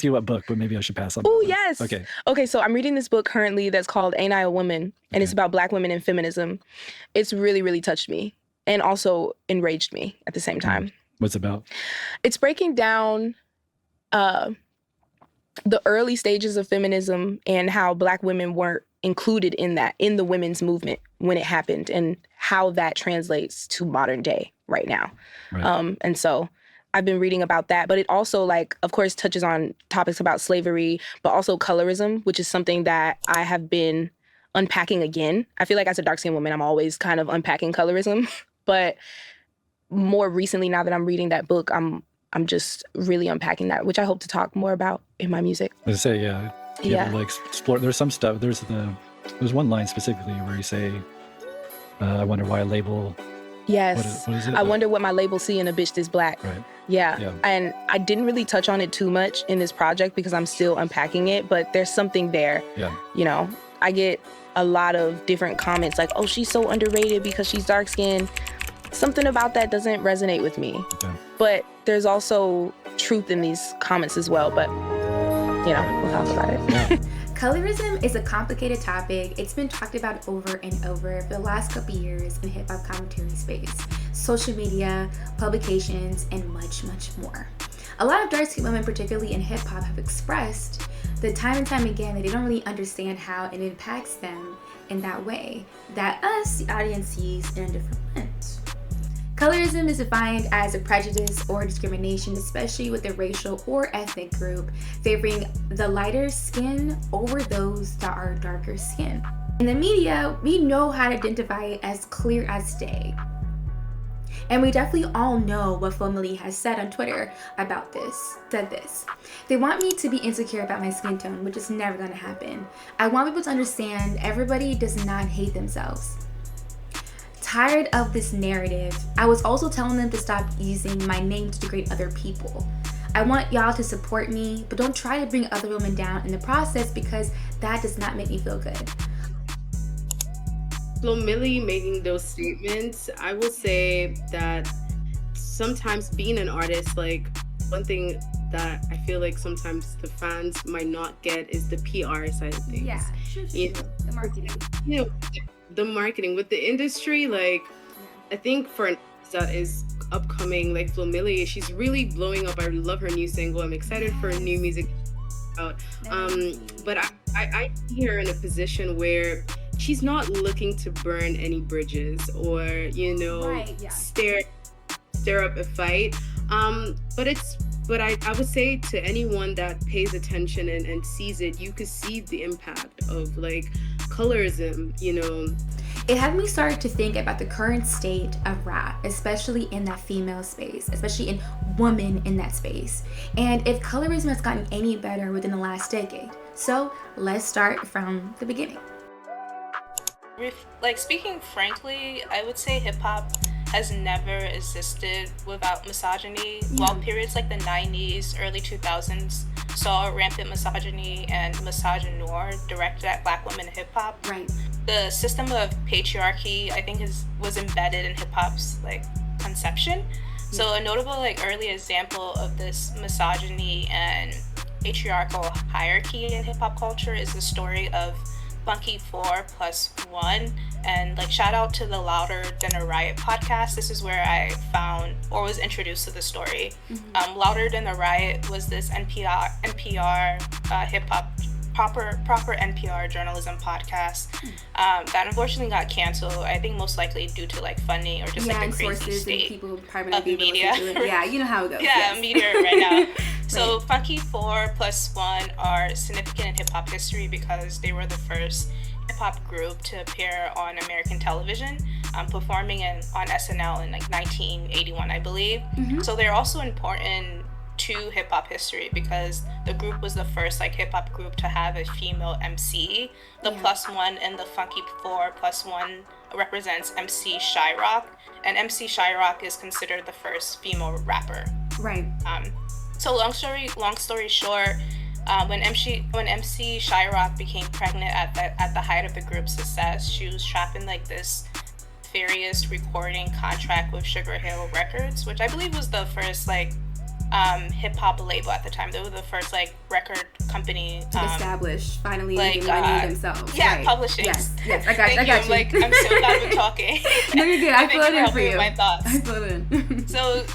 you what book, but maybe I should pass on. Oh, yes. Okay, so I'm reading this book currently that's called Ain't I a Woman? And it's about Black women and feminism. It's really, really touched me and also enraged me at the same time. What's it about? It's breaking down the early stages of feminism and how Black women weren't included in that, in the women's movement when it happened, and how that translates to modern day right now. Right. And so I've been reading about that, but it also, like, of course, touches on topics about slavery, but also colorism, which is something that I have been unpacking again. I feel like as a dark-skinned woman, I'm always kind of unpacking colorism, but more recently, now that I'm reading that book, I'm just really unpacking that, which I hope to talk more about in my music. I say, like explore. There's some stuff. There's one line specifically where you say, "I wonder why a label." Yes. What is it? I wonder what my label see in a bitch this Black. Right. Yeah. And I didn't really touch on it too much in this project because I'm still unpacking it, but there's something there. Yeah. You know, I get a lot of different comments like, oh, she's so underrated because she's dark-skinned. Something about that doesn't resonate with me. Okay. But there's also truth in these comments as well, but, you know, we'll talk about it. Yeah. Colorism is a complicated topic. It's been talked about over and over for the last couple years in hip-hop commentary space, social media, publications, and much, much more. A lot of dark-skinned women, particularly in hip-hop, have expressed that time and time again that they don't really understand how it impacts them in that way that us, the audience, sees in a different lens. Colorism is defined as a prejudice or discrimination, especially with a racial or ethnic group, favoring the lighter skin over those that are darker skin. In the media, we know how to identify it as clear as day. And we definitely all know what flomilli has said on Twitter about this. Said this: "They want me to be insecure about my skin tone, which is never gonna happen. I want people to understand everybody does not hate themselves." Tired of this narrative, I was also telling them to stop using my name to degrade other people. I want y'all to support me, but don't try to bring other women down in the process because that does not make me feel good. Flomilli making those statements, I will say that sometimes being an artist, like, one thing that I feel like sometimes the fans might not get is the PR side of things. Yeah, sure. The marketing. You know, the marketing with the industry, like, I think for an artist that is upcoming, like flomilli, she's really blowing up. I love her new single. I'm excited for new music out. But I see her in a position where she's not looking to burn any bridges or, you know, stir up a fight. But I would say to anyone that pays attention and sees it, you could see the impact of, like, colorism, you know. It had me start to think about the current state of rap, especially in that female space, especially in women in that space, and if colorism has gotten any better within the last decade. So let's start from the beginning. Like, speaking frankly, I would say hip-hop has never existed without misogyny. While periods like the 90s, early 2000s saw rampant misogyny and misogynoir directed at Black women in hip-hop, the system of patriarchy, I think, was embedded in hip-hop's, like, conception. So a notable, like, early example of this misogyny and patriarchal hierarchy in hip-hop culture is the story of Funky 4+1, and, like, shout out to the Louder Than a Riot podcast. This is where I found or was introduced to the story. Louder Than a Riot was this NPR hip hop proper NPR journalism podcast that unfortunately got canceled. I think most likely due to, like, funding or just like the crazy state of media. Yeah, you know how it goes. Media right now. So Funky 4+1 are significant in hip hop history because they were the first hip hop group to appear on American television, performing on SNL in, like, 1981, I believe. So they're also important to hip hop history because the group was the first, like, hip hop group to have a female MC. The +1 in the Funky 4+1 represents MC Shyrock, and MC Shyrock is considered the first female rapper. So long story short, when MC Shyrock became pregnant at the height of the group's success, she was trapped in, like, this nefarious recording contract with Sugar Hill Records, which I believe was the first, like, hip hop label at the time. They were the first like record company to establish, finally like, making money themselves. Yeah, right. publishing. Yes, I got you. I'm like, I'm so glad we're talking. No, you're good. I feel it in for you. My thoughts. I feel it in. So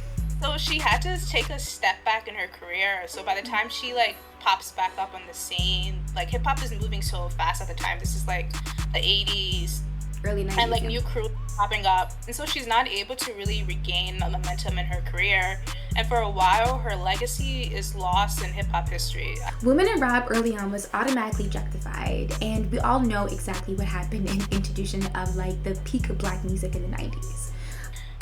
she had to take a step back in her career. So by the time she like pops back up on the scene, like hip hop is moving so fast at the time. This is like the 80s, early 90s, and like new crew popping up, and so she's not able to really regain the momentum in her career, and for a while her legacy is lost in hip-hop history. Women in rap early on was automatically objectified, and we all know exactly what happened in the introduction of like the peak of black music in the 90s.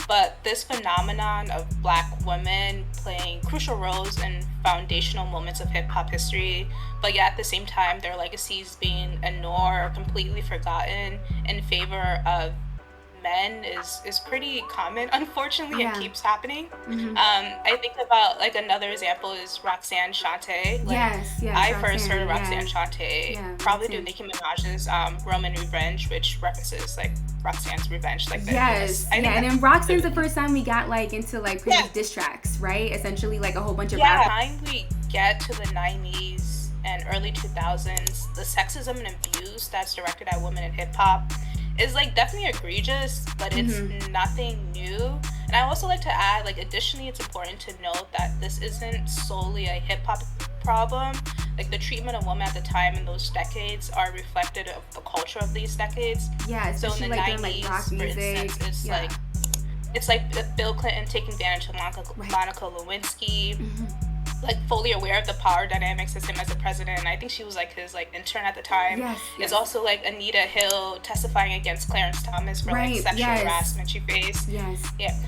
But this phenomenon of black women playing crucial roles in foundational moments of hip-hop history, but yet at the same time their legacies being ignored or completely forgotten in favor of men is pretty common, unfortunately. It keeps happening. I think about like another example is Roxanne Shante. Like, yes, I first heard of Roxanne Shante probably through Nicki Minaj's Roman Revenge, which references like Roxanne's revenge, like yes, and then Roxanne's the first time we got like into like pretty much diss tracks, right? Essentially like a whole bunch of rap. By the time we get to the 90s and early 2000s, the sexism and abuse that's directed at women in hip hop is like definitely egregious, but it's nothing new. And I also like to add, like, additionally, it's important to note that this isn't solely a hip hop problem. Like the treatment of women at the time in those decades are reflected of the culture of these decades. Yeah, so in the like 90s, rock for music, instance, it's like Bill Clinton taking advantage of Monica Lewinsky. Like fully aware of the power dynamics as him as a president, and I think she was like his like intern at the time. It's also like Anita Hill testifying against Clarence Thomas for like sexual harassment she faced.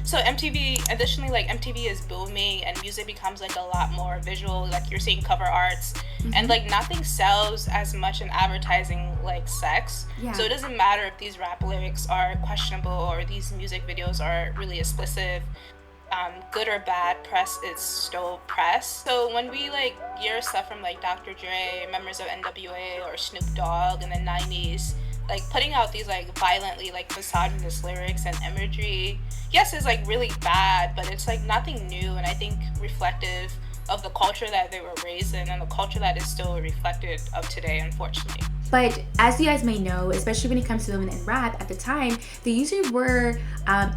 So MTV, additionally, like MTV is booming and music becomes like a lot more visual, like you're seeing cover arts, and like nothing sells as much in advertising like sex. So it doesn't matter if these rap lyrics are questionable or these music videos are really explicit. Good or bad press is still press. So when we like hear stuff from like Dr. Dre, members of NWA or Snoop Dogg in the 90s, like putting out these like violently like misogynist lyrics and imagery, yes, it's like really bad, but it's like nothing new, and I think reflective of the culture that they were raised in and the culture that is still reflected of today, unfortunately. But as you guys may know, especially when it comes to women in rap, at the time, they usually were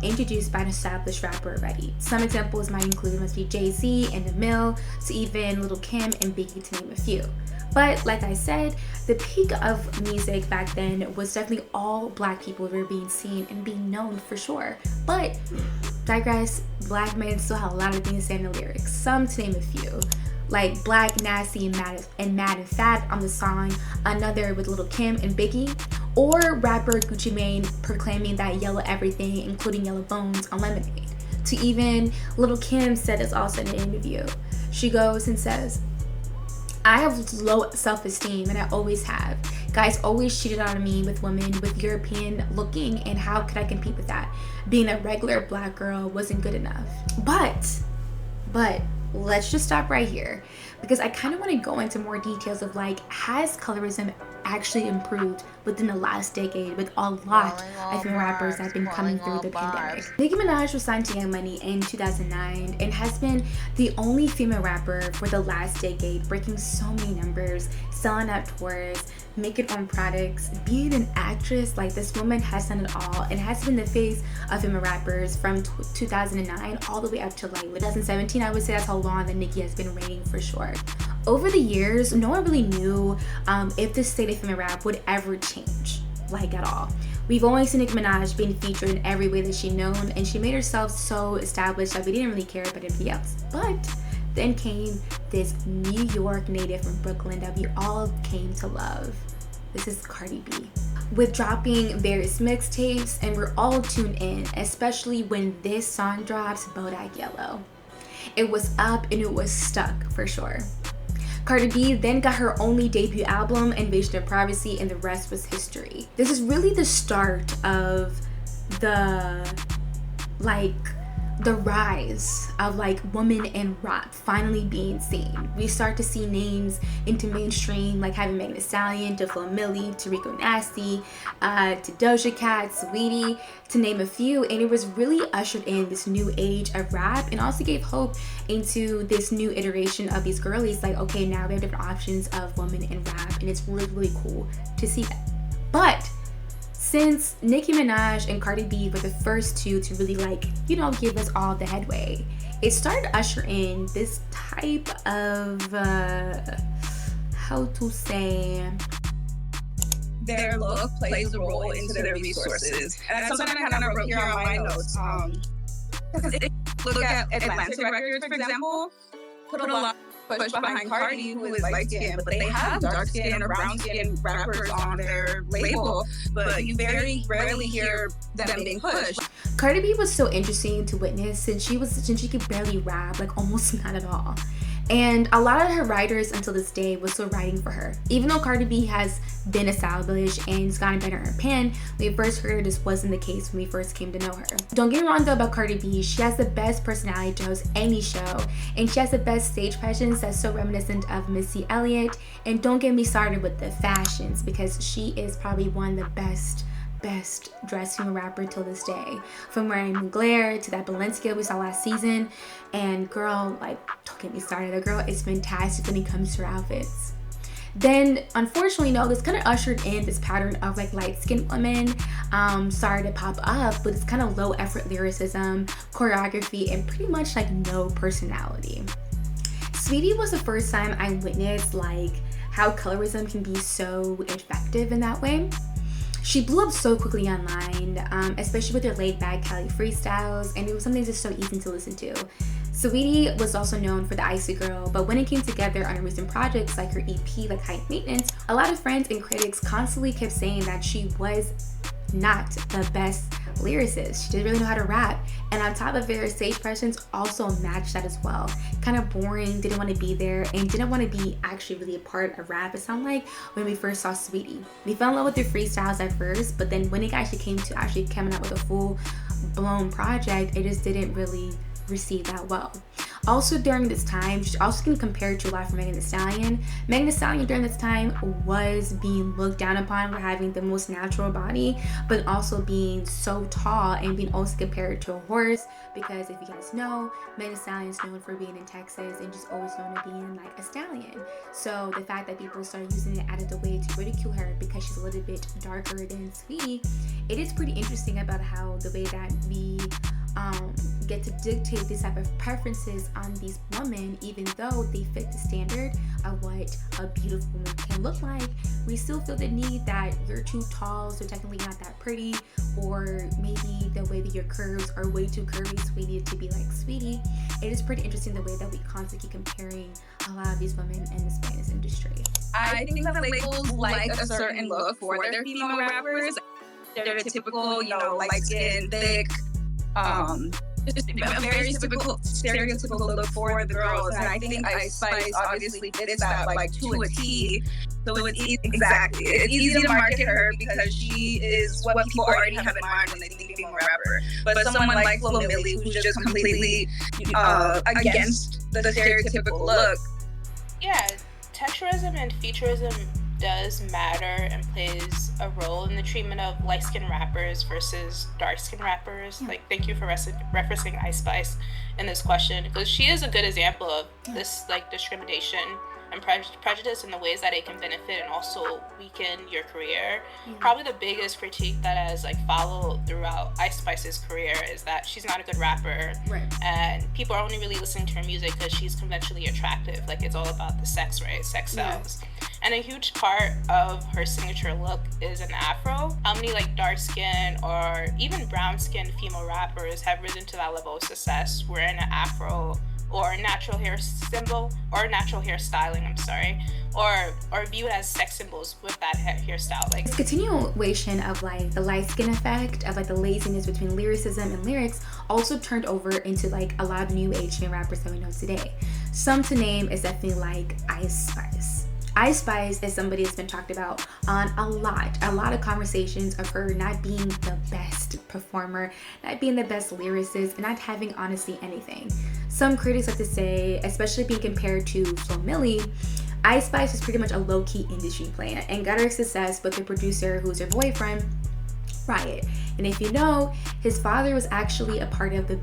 introduced by an established rapper already. Some examples might include Jay-Z and The Mill, to even Lil Kim and Biggie, to name a few. But like I said, the peak of music back then was definitely all black people who were being seen and being known for sure. But digress, black men still have a lot of things to say in the lyrics. Some to name a few. Like Black, Nasty, and Mad and Fat on the song Another with Lil Kim and Biggie, or rapper Gucci Mane proclaiming that yellow everything, including yellow bones, on Lemonade. To even Lil Kim said this also in an interview. She goes and says, I have low self-esteem and I always have. Guys always cheated on me with women with European looking, and how could I compete with that? Being a regular black girl wasn't good enough. But let's just stop right here, because I kind of want to go into more details of like, has colorism actually improved within the last decade with a lot of female rappers that have been coming through the pandemic. Nicki Minaj was signed to Young Money in 2009 and has been the only female rapper for the last decade, breaking so many numbers, selling out tours, making own products, being an actress. Like, this woman has done it all and has been the face of female rappers from 2009 all the way up to like 2017. I would say that's how long that Nicki has been reigning for sure. Over the years, no one really knew if the state of female rap would ever change, like at all. We've always seen Nicki Minaj being featured in every way that she's known, and she made herself so established that we didn't really care about anybody else. But then came this New York native from Brooklyn that we all came to love. This is Cardi B. With dropping various mixtapes, and we're all tuned in, especially when this song drops, Bodak Yellow. It was up and it was stuck for sure. Cardi B then got her only debut album, Invasion of Privacy, and the rest was history. This is really the start of the the rise of like women in rap finally being seen. We start to see names into mainstream, like having Megan Thee Stallion, to Flomilli, to Rico Nasty, to Doja Cat, Saweetie, to name a few. And it was really ushered in this new age of rap, and also gave hope into this new iteration of these girlies. Like, okay, now we have different options of women in rap, and it's really, really cool to see that. But since Nicki Minaj and Cardi B were the first two to really like, you know, give us all the headway, it started to usher in this type of, how to say, their look plays a role into their resources. And that's something I kind of wrote here on my notes. Because if you look at Atlantic Records, for example, put a lot of push behind Cardi, who is light skinned, but they have dark skin or brown skin rappers on their label, but you very rarely hear them being pushed. Cardi B was so interesting to witness since she could barely rap, like almost not at all. And a lot of her writers until this day was still writing for her. Even though Cardi B has been established and has gotten better in her pen, when we first heard her, this wasn't the case when we first came to know her. Don't get me wrong though about Cardi B, she has the best personality to host any show, and she has the best stage presence that's so reminiscent of Missy Elliott. And don't get me started with the fashions, because she is probably one of the best dressed female rapper till this day. From wearing Mugler to that Balenciaga we saw last season. And girl, like, don't get me started. The girl is fantastic when it comes to her outfits. Then, unfortunately, no, this kind of ushered in this pattern of like light-skinned women started to pop up with this kind of low effort lyricism, choreography, and pretty much like no personality. Saweetie was the first time I witnessed like how colorism can be so effective in that way. She blew up so quickly online, especially with her laid-back Cali freestyles, and it was something just so easy to listen to. Saweetie was also known for the Icy Girl, but when it came together on her recent projects like her EP, like High Maintenance, a lot of friends and critics constantly kept saying that she was not the best lyricist. She didn't really know how to rap, and on top of it, her stage presence also matched that as well. Kind of boring, didn't want to be there, and didn't want to be actually really a part of rap. It sounded like when we first saw Saweetie. We fell in love with her freestyles at first, but then when it actually came to actually coming out with a full-blown project, it just didn't really receive that well. Also during this time, she's also getting compared to a lot from Megan Thee Stallion. Megan Thee Stallion during this time was being looked down upon for having the most natural body, but also being so tall and being also compared to a horse, because if you guys know, Megan Thee Stallion is known for being in Texas and just always known to being like a stallion. So the fact that people started using it as a way to ridicule her because she's a little bit darker than Saweetie, it is pretty interesting about how the way that we get to dictate this type of preferences on these women, even though they fit the standard of what a beautiful woman can look like. We still feel the need that you're too tall, so technically not that pretty, or maybe the way that your curves are way too curvy, so we need to be like Saweetie. It is pretty interesting the way that we constantly keep comparing a lot of these women in the Spanish industry. I think that labels like a certain look for their female rappers. They're the typical, you know, light skin, thick, just a very typical, stereotypical look for the girls, and I think Ice Spice obviously fits that like to a T. So it's easy to market her because she is what people already have in mind when they think female rapper. But someone like Flomilli, who's just completely against the stereotypical look. Yeah, Texurism and Featurism does matter and plays a role in the treatment of light-skinned rappers versus dark-skinned rappers. Like, thank you for referencing Ice Spice in this question, because she is a good example of this like discrimination and prejudice in the ways that it can benefit and also weaken your career. Probably the biggest critique that has like followed throughout Ice Spice's career is that she's not a good rapper, and people are only really listening to her music because she's conventionally attractive. Like, it's all about the sex, right? Sex sells. And a huge part of her signature look is an afro. How many like dark skin or even brown skinned female rappers have risen to that level of success wearing an afro or a natural hair symbol or natural hair styling, or viewed as sex symbols with that hairstyle? Like, this continuation of like the light skin effect, of like the laziness between lyricism and lyrics, also turned over into like a lot of new age rappers that we know today. Some to name is definitely like Ice Spice. Ice Spice is somebody that's been talked about on a lot of conversations of her not being the best performer, not being the best lyricist, and not having honestly anything. Some critics like to say, especially being compared to flomilli, Ice Spice was pretty much a low-key industry plant and got her success with her producer, who's her boyfriend, Riot. And if you know, his father was actually a part of the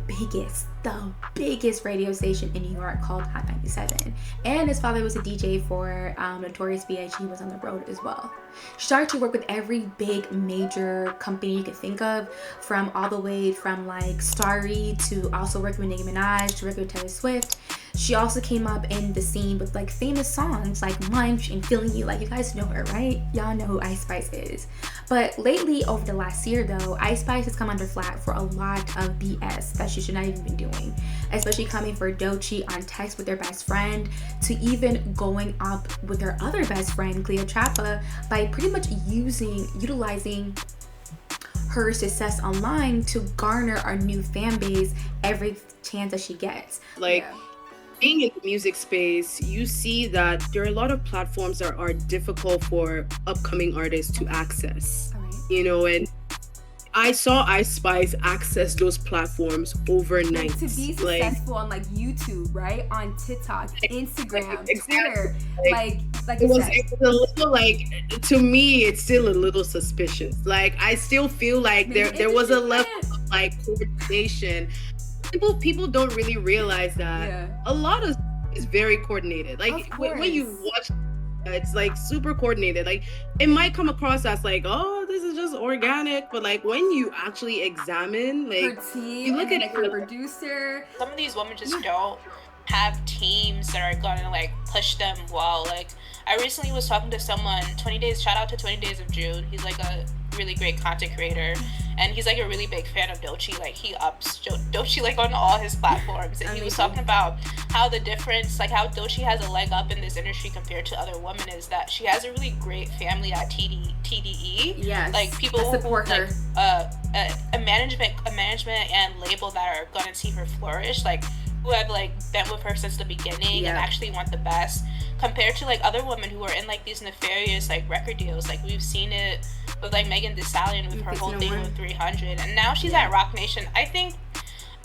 biggest radio station in New York called Hot 97. And his father was a DJ for Notorious B.I.G. He was on the road as well. She started to work with every big major company you could think of, from all the way from like Starry to also working with Nicki Minaj to working with Taylor Swift. She also came up in the scene with like famous songs like Munch and Feeling You. Like, you guys know her, right? Y'all know who Ice Spice is. But lately, over the last year though, Ice Spice has come under flack for a lot of BS that she should not even be doing. Especially coming for Doechii on text with their best friend, to even going up with her other best friend, Cleopatra, by pretty much utilizing her success online to garner a new fan base every chance that she gets. Being in the music space, you see that there are a lot of platforms that are difficult for upcoming artists to access. And I saw Ice Spice access those platforms overnight. To be successful on like YouTube, right? On TikTok, Instagram, Twitter. It was a little to me, it's still a little suspicious. I still feel like there was a level of coordination. People don't really realize that a lot of is very coordinated. When you watch, it's super coordinated. It might come across as oh, this is just organic, but when you actually examine her team, you look at her producer. Some of these women just don't have teams that are gonna push them well. I recently was talking to someone, 20 Days, shout out to 20 Days of June. He's a really great content creator, and he's a really big fan of Doechii. He ups Doechii on all his platforms, and he was talking about how the difference, how Doechii has a leg up in this industry compared to other women, is that she has a really great family at TDE. Yes, people that support her. A management and label that are gonna see her flourish, who have been with her since the beginning and actually want the best, compared to other women who are in these nefarious record deals. We've seen it with Megan Thee Stallion with her whole thing with 300, and now she's at Roc Nation. I think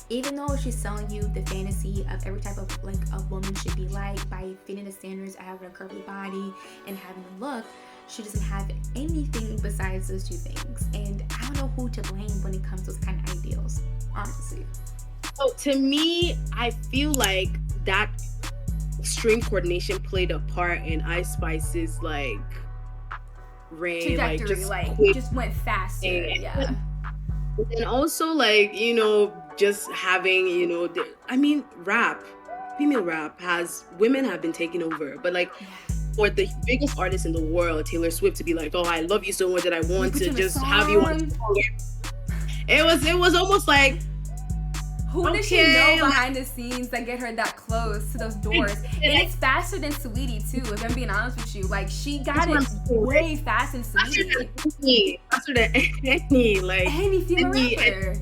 even though she's selling you the fantasy of every type of a woman should be by fitting the standards of having a curvy body and having a look, she doesn't have anything besides those two things. And I don't know who to blame when it comes to those kind of ideals, honestly. So to me, I feel that extreme coordination played a part in Ice Spice's reign. Trajectory, just went faster. And also just having rap, female rap women have been taking over, but for the biggest artist in the world, Taylor Swift, to be oh, I love you so much that I want to just have you on. It was almost who does she know behind the scenes that get her that close to those doors? And it's faster than Saweetie too, if I'm being honest with you. She got it way faster than Saweetie. Faster than any female rapper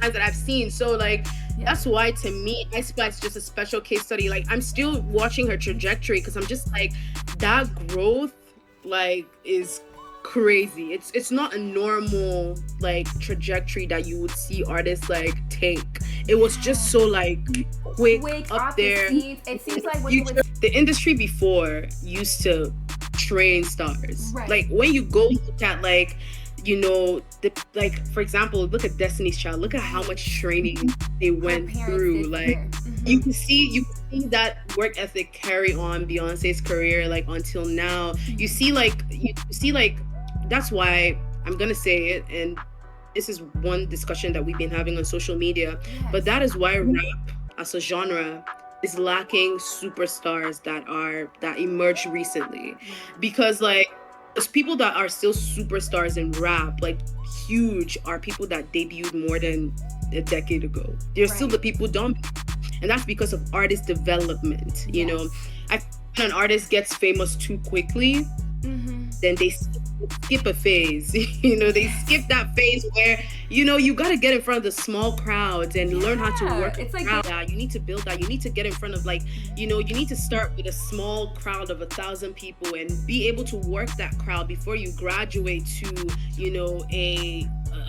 that I've seen. So that's why to me, Ice Spice is just a special case study. I'm still watching her trajectory because I'm just that growth is crazy. It's not a normal trajectory that you would see artists take. It was just so quick up there. It seems the industry before used to train stars. Right. When you go look at for example, look at Destiny's Child. Look at how much training they went through. You can see that work ethic carry on Beyonce's career until now. You see that's why I'm gonna say it, and this is one discussion that we've been having on social media, but that is why rap as a genre is lacking superstars that emerged recently, because there's people that are still superstars in rap, huge, are people that debuted more than a decade ago. They're still the people dominant, and that's because of artist development. I when an artist gets famous too quickly, then they skip a phase. They skip that phase where, you got to get in front of the small crowds and learn how to work it's like crowd. You need to build that. You need to get in front of you need to start with a small crowd of 1,000 people and be able to work that crowd before you graduate to,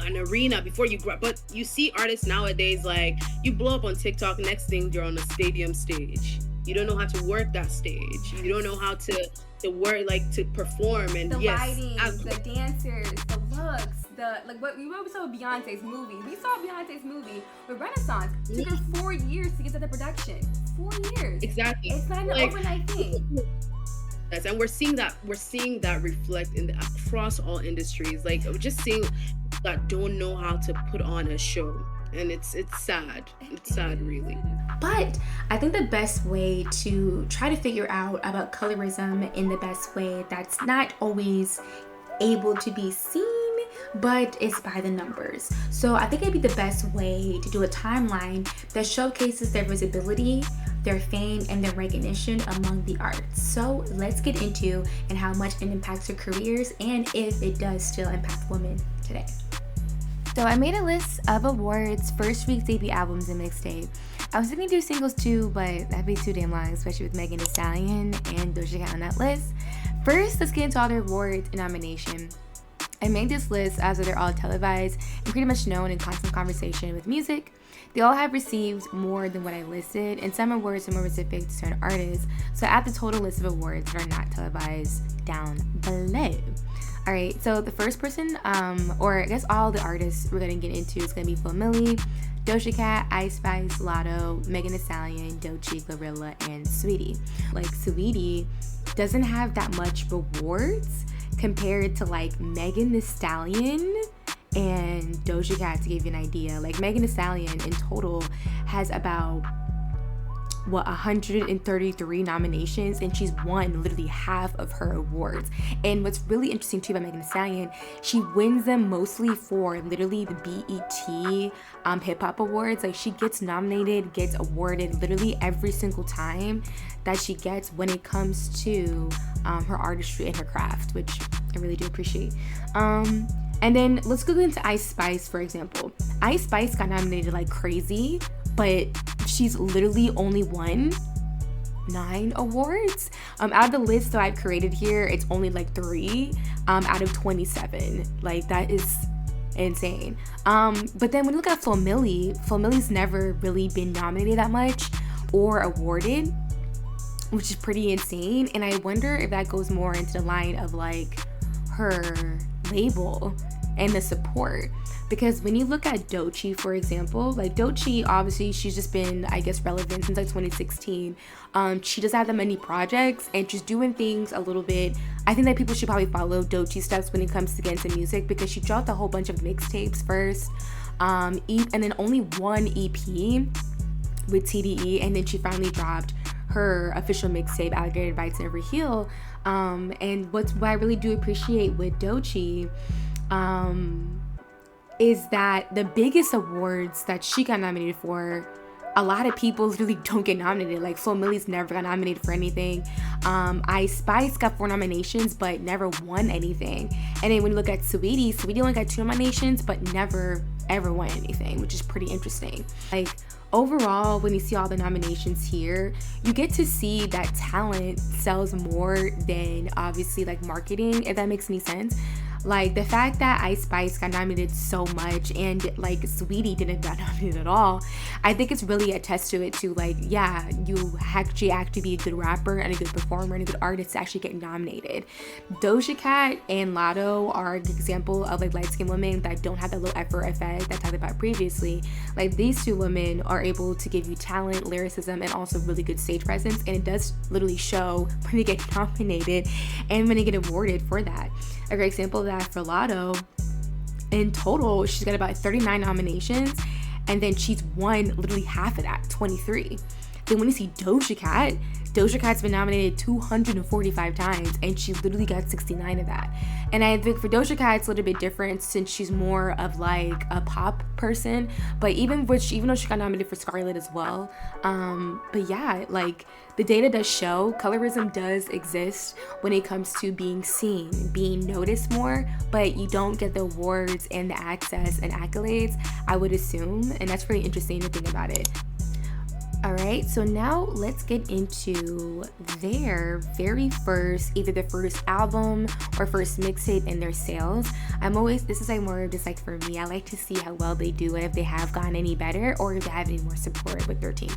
an arena, before you but you see artists nowadays, like, you blow up on TikTok, next thing you're on a stadium stage. You don't know how to work that stage. You don't know how to work, like, to perform. And the yes, lighting, the dancers, the looks, what we saw with Beyonce's movie. We saw Beyonce's movie with Renaissance. It took her 4 years to get to the production. 4 years. Exactly. It's not an overnight thing. Yes, and we're seeing that reflect across all industries. Like, we're just seeing that don't know how to put on a show. And it's sad. It's sad, really. But I think the best way to try to figure out about colorism in the best way that's not always able to be seen, but it's by the numbers. So I think it'd be the best way to do a timeline that showcases their visibility, their fame, and their recognition among the arts. So let's get into and how much it impacts their careers and if it does still impact women today. So I made a list of awards, first week's debut albums, and mixtape. I was thinking to do singles too, but that'd be too damn long, especially with Megan Thee Stallion and Doja Cat on that list. First, let's get into all their awards and nominations. I made this list as they're all televised and pretty much known in constant conversation with music. They all have received more than what I listed, and some awards are more specific to certain artists, so I add the total list of awards that are not televised down below. Alright, so the first person, or I guess all the artists we're going to get into is going to be flomilli, Doja Cat, Ice Spice, Lotto, Megan Thee Stallion, Doechii, Glorilla, and Saweetie. Like, Saweetie doesn't have that much rewards compared to, like, Megan Thee Stallion and Doja Cat, to give you an idea. Like, Megan Thee Stallion in total has about 133 nominations, and she's won literally half of her awards. And what's really interesting too about Megan Thee Stallion, she wins them mostly for literally the BET hip hop awards. Like, she gets nominated, gets awarded literally every single time that she gets when it comes to her artistry and her craft, which I really do appreciate. And then let's go into Ice Spice, for example. Ice Spice got nominated like crazy, but she's literally only won 9 awards. Out of the list that I've created here, it's only like 3 out of 27. Like, that is insane. But then when you look at flomilli's never really been nominated that much or awarded, which is pretty insane. And I wonder if that goes more into the line of like her label and the support. Because when you look at Doechii, for example, like Doechii, obviously she's just been, I guess, relevant since like 2016. She doesn't have that many projects and she's doing things a little bit. I think that people should probably follow Doechii steps when it comes to getting into music, because she dropped a whole bunch of mixtapes first, and then only one EP with TDE, and then she finally dropped her official mixtape, Alligator Bites Never Heal. And what I really do appreciate with Doechii, is that the biggest awards that she got nominated for, a lot of people literally don't get nominated. Like, flomilli's never got nominated for anything. Ice Spice got 4 nominations but never won anything. And then when you look at Saweetie only got 2 nominations but never ever won anything, which is pretty interesting. Like, overall, when you see all the nominations here, you get to see that talent sells more than obviously like marketing, if that makes any sense. Like, the fact that Ice Spice got nominated so much and like Saweetie didn't get nominated at all, I think it's really a test to it too. Like, yeah, you actually have to be a good rapper and a good performer and a good artist to actually get nominated. Doja Cat and Lotto are an example of like light-skinned women that don't have that low effort effect that I talked about previously. Like, these 2 women are able to give you talent, lyricism, and also really good stage presence, and it does literally show when they get nominated and when they get awarded for that. A great example of that for Lotto, in total, she's got about 39 nominations, and then she's won literally half of that, 23. Then when you see Doja Doja Cat's been nominated 245 times, and she literally got 69 of that. And I think for Doja Cat, it's a little bit different since she's more of like a pop person. But even though she got nominated for Scarlet as well. But yeah, like the data does show colorism does exist when it comes to being seen, being noticed more, but you don't get the awards and the access and accolades, I would assume. And that's really interesting to think about it. All right, so now let's get into their very first, either the first album or first mixtape and their sales. This is like more of just like for me, I like to see how well they do it, if they have gotten any better or if they have any more support with their team.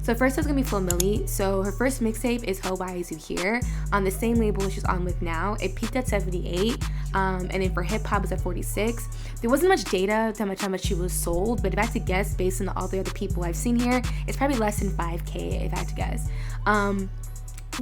So first it's gonna be flomilli. So her first mixtape is Ho Why Is You Here on the same label she's on with now. It peaked at 78, and then for hip hop it's at 46. There wasn't much data to how much she was sold, but if I had to guess based on all the other people I've seen here, it's probably less than 5K if I had to guess.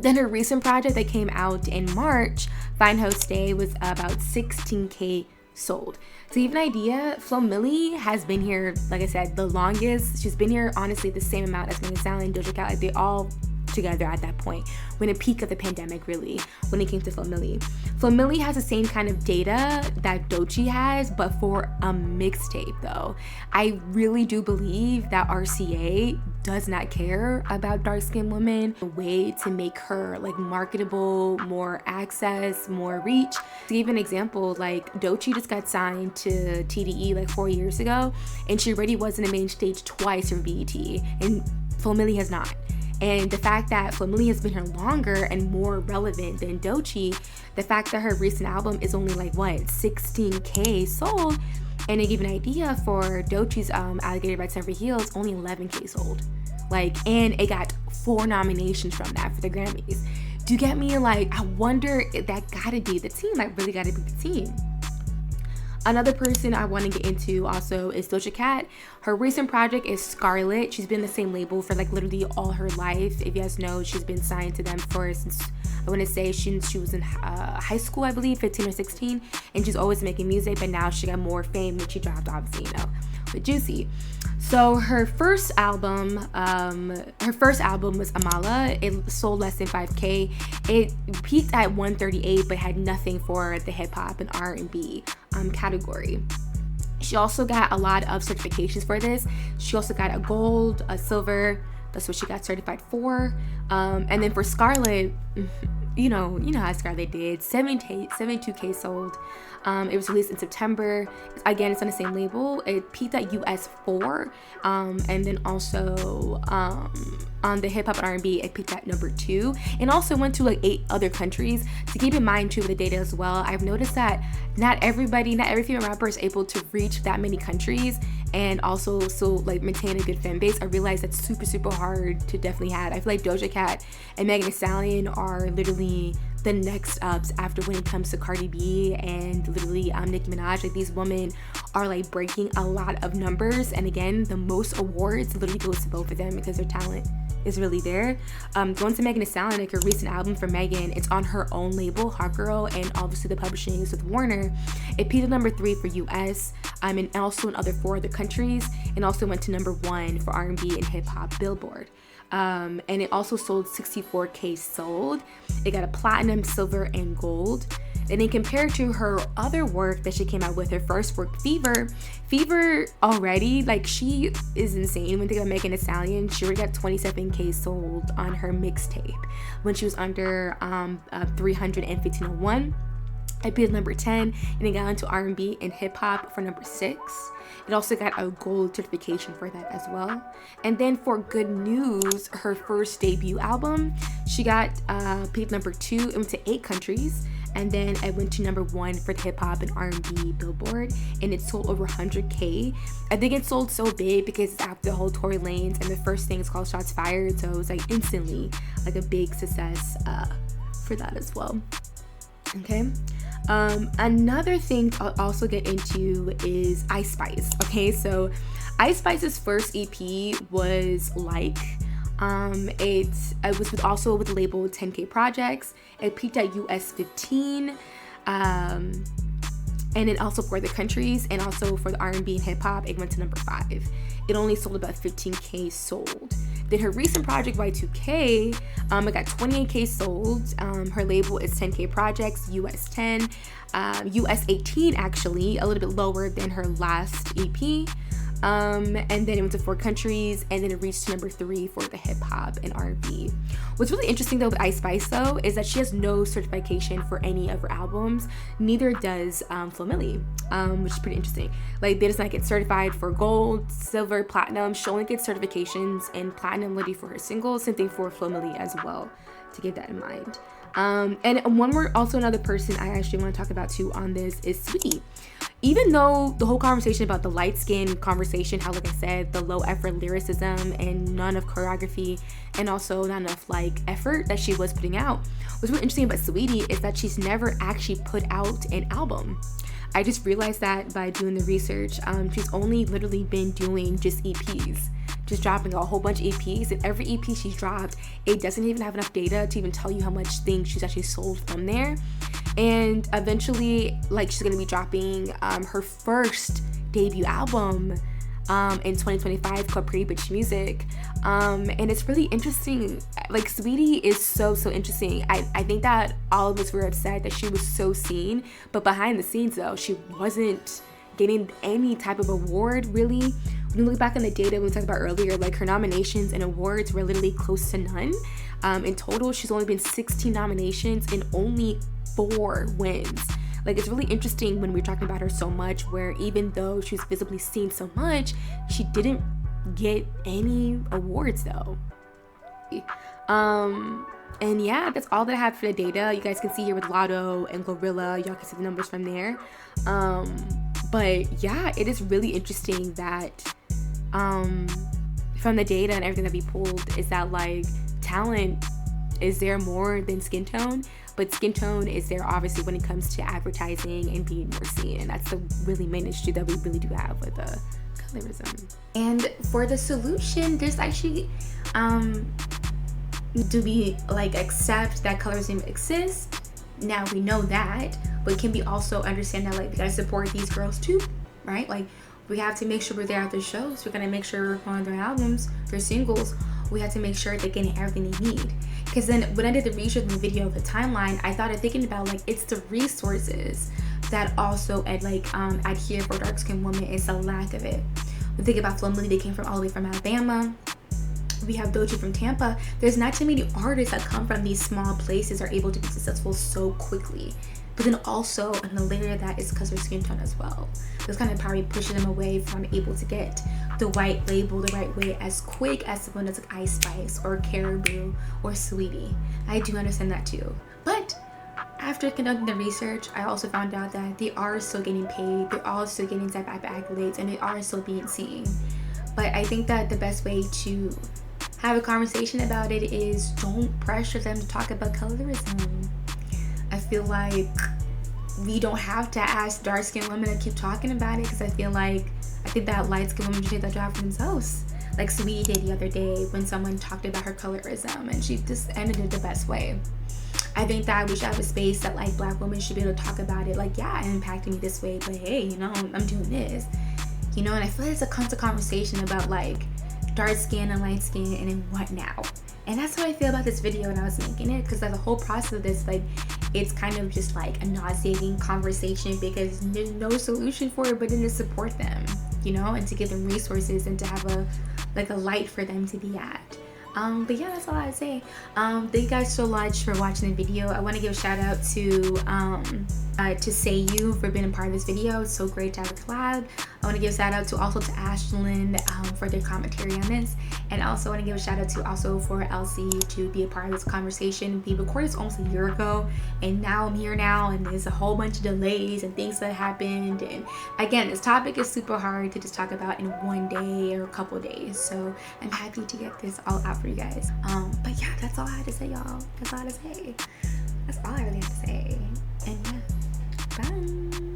Then her recent project that came out in March, Fine Host Day, was about 16K sold. To give an idea, flomilli has been here, like I said, the longest. She's been here, honestly, the same amount as Megan Thee Stallion and Doja Cat. Like, they all together at that point, when the peak of the pandemic, really, when it came to flomilli. Flomilli has the same kind of data that Doechii has, but for a mixtape, though. I really do believe that RCA does not care about dark-skinned women. A way to make her like marketable, more access, more reach. To give an example, like Doechii just got signed to TDE like 4 years ago, and she already was in the main stage twice for BET, and flomilli has not. And the fact that flomilli has been here longer and more relevant than Doechii, the fact that her recent album is only like 16K sold, and to give an idea, for Doechii's Alligator Red Silver Heels, only 11K sold. Like, and it got 4 nominations from that for the Grammys. Do you get me? Like, I wonder if that gotta be the team. That really gotta be the team. Another person I want to get into also is Doja Cat. Her recent project is Scarlet. She's been in the same label for like literally all her life. If you guys know, she's been signed to them since I want to say she was in high school, I believe, 15 or 16, and she's always making music, but now she got more fame when she dropped, obviously, with Juicy. So her first album was Amala. It sold less than 5K. It peaked at 138, but had nothing for the hip hop and R&B category. She also got a lot of certifications for this. She also got a gold, a silver. That's what she got certified for. And then for Scarlet, you know how Scarlet did. 72K sold. It was released in September. Again, it's on the same label. It peaked at US 4. And then also on the hip hop and R&B, it peaked at number 2. And also went to like 8 other countries. To keep in mind too with the data as well, I've noticed that not every female rapper is able to reach that many countries and also like maintain a good fan base. I realize that's super hard to definitely have. I feel like Doja Cat and Megan Thee Stallion are literally the next ups after when it comes to Cardi B and literally Nicki Minaj. Like, these women are like breaking a lot of numbers, and again, the most awards literally goes to both of them because their talent is really there. Going to Megan Thee Stallion, like her recent album for Megan, it's on her own label, Hot Girl, and obviously the publishing is with Warner. It peaked at number 3 for US, and also in 4 other countries, and also went to number 1 for R&B and hip hop Billboard. And it also sold 64K sold. It got a platinum, silver, and gold. And then compared to her other work that she came out with, her first work, Fever already, like, she is insane. When they got Megan Thee Stallion, she already got 27K sold on her mixtape when she was under 300 and 1501. I peaked number 10, and it got into R&B and hip hop for number 6. It also got a gold certification for that as well. And then for Good News, her first debut album, she got peaked number 2. It went to 8 countries, and then it went to number 1 for the hip hop and R&B Billboard, and it sold over 100K. I think it sold so big because it's after the whole Tory Lanez, and the first thing is called Shots Fired, so it was like instantly like a big success for that as well. Okay. Another thing I'll also get into is Ice Spice. Okay, so Ice Spice's first EP was Like. It was also with the label 10K Projects. It peaked at US 15. And then also for the countries and also for the R&B and hip hop, it went to number 5. It only sold about 15K sold. Then her recent project, Y2K, it got 28K sold. Her label is 10K Projects, US 10, US 18 actually, a little bit lower than her last EP. And then it went to 4 countries, and then it reached number 3 for the hip hop and R&B. What's really interesting though with Ice Spice though is that she has no certification for any of her albums. Neither does flomilli, which is pretty interesting. Like, they just not get certified for gold, silver, platinum. She only gets certifications in platinum ready for her singles. Same thing for flomilli as well, to keep that in mind. And one more, also another person I actually want to talk about too on this is Saweetie. Even though the whole conversation about the light skin conversation, how, like I said, the low effort lyricism and none of choreography and also not enough like effort that she was putting out, what's really interesting about Saweetie is that she's never actually put out an album. I just realized that by doing the research. She's only literally been doing just EPs, just dropping a whole bunch of EPs, and every EP she's dropped, it doesn't even have enough data to even tell you how much things she's actually sold from there. And eventually, like, she's gonna be dropping her first debut album in 2025 called Pretty Bitch Music, and it's really interesting. Like, Saweetie is so interesting. I think that all of us were upset that she was so seen, but behind the scenes though, she wasn't getting any type of award really. When you look back on the data we talked about earlier, like, her nominations and awards were literally close to none. In total, she's only been 16 nominations and only 4 wins. Like, it's really interesting when we're talking about her so much, where even though she was visibly seen so much, she didn't get any awards though. And yeah, that's all that I have for the data. You guys can see here with Lotto and Gorilla, y'all can see the numbers from there. But yeah, it is really interesting that from the data and everything that we pulled is that, like, talent is there more than skin tone, but skin tone is there obviously when it comes to advertising and being more seen, and that's the really main issue that we really do have with colorism. And for the solution, there's actually do we like accept that colorism exists? Now we know that, but can we also understand that, like, we gotta support these girls too, right? Like, we have to make sure we're there at their shows. We're gonna make sure we're recording their albums, their singles. We have to make sure they're getting everything they need. Because then when I did the research in the video of the timeline, I started thinking about, like, it's the resources that also adhere for dark skinned women. It's the lack of it. We think about flomilli, they came from all the way from Alabama. We have Doja from Tampa. There's not too many artists that come from these small places are able to be successful so quickly. But then also another layer of that is because of their skin tone as well. This kind of probably pushes them away from able to get the white label the right way as quick as someone that's like Ice Spice or Caribou or Saweetie. I do understand that too. But after conducting the research, I also found out that they are still getting paid, they're all still getting type of accolades, and they are still being seen. But I think that the best way to have a conversation about it is don't pressure them to talk about colorism. I feel like we don't have to ask dark-skinned women to keep talking about it, because I think that light-skinned women should take that job for themselves. Like Saweetie did the other day when someone talked about her colorism, and she just ended it the best way. I think that we should have a space that, like, black women should be able to talk about it. Like, yeah, it impacted me this way, but hey, you know, I'm doing this. You know, and I feel like it's a constant conversation about, like, dark skin and light skin and then what now. And that's how I feel about this video when I was making it, because like the whole process of this, like, it's kind of just like a nauseating conversation because there's no solution for it but then to support them, you know, and to give them resources and to have a light for them to be at. But yeah, that's all I say. Thank you guys so much for watching the video. I want to give a shout out to Sayou for being a part of this video. It's so great to have a collab. I want to give a shout out to Ashlyn for their commentary on this, and also want to give a shout out to also for Elsie to be a part of this conversation. We recorded this almost a year ago, and now I'm here now, and there's a whole bunch of delays and things that happened. And again, this topic is super hard to just talk about in one day or a couple of days. So I'm happy to get this all out for you guys. But yeah, that's all I had to say, y'all. That's all I had to say. That's all I really have to say. And yeah, bye.